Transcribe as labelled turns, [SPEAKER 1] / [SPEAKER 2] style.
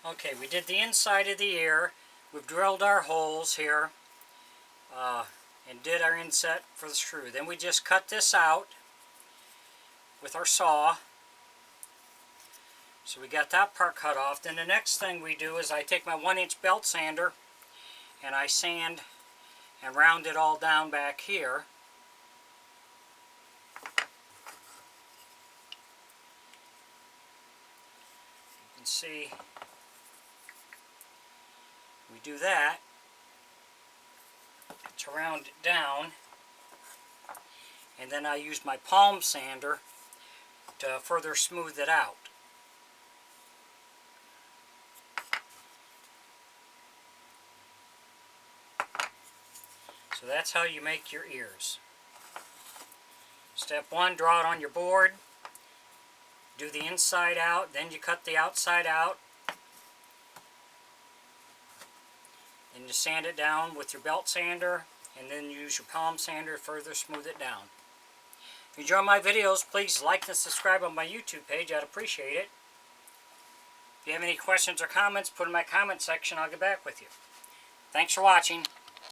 [SPEAKER 1] Okay, we did the inside of the ear. We've drilled our holes here and did our inset for the screw. Then we just cut this out with our saw. So we got that part cut off. Then the next thing we do is I take my 1-inch belt sander and I sand and round it all down back here. You can see we do that to round it down, and then I use my palm sander to further smooth it out. So that's how you make your ears. Step 1, draw it on your board. Do the inside out, then you cut the outside out. Then you sand it down with your belt sander, and then use your palm sander to further smooth it down. If you enjoy my videos, please like and subscribe on my YouTube page. I'd appreciate it. If you have any questions or comments, put in my comment section. I'll get back with you. Thanks for watching.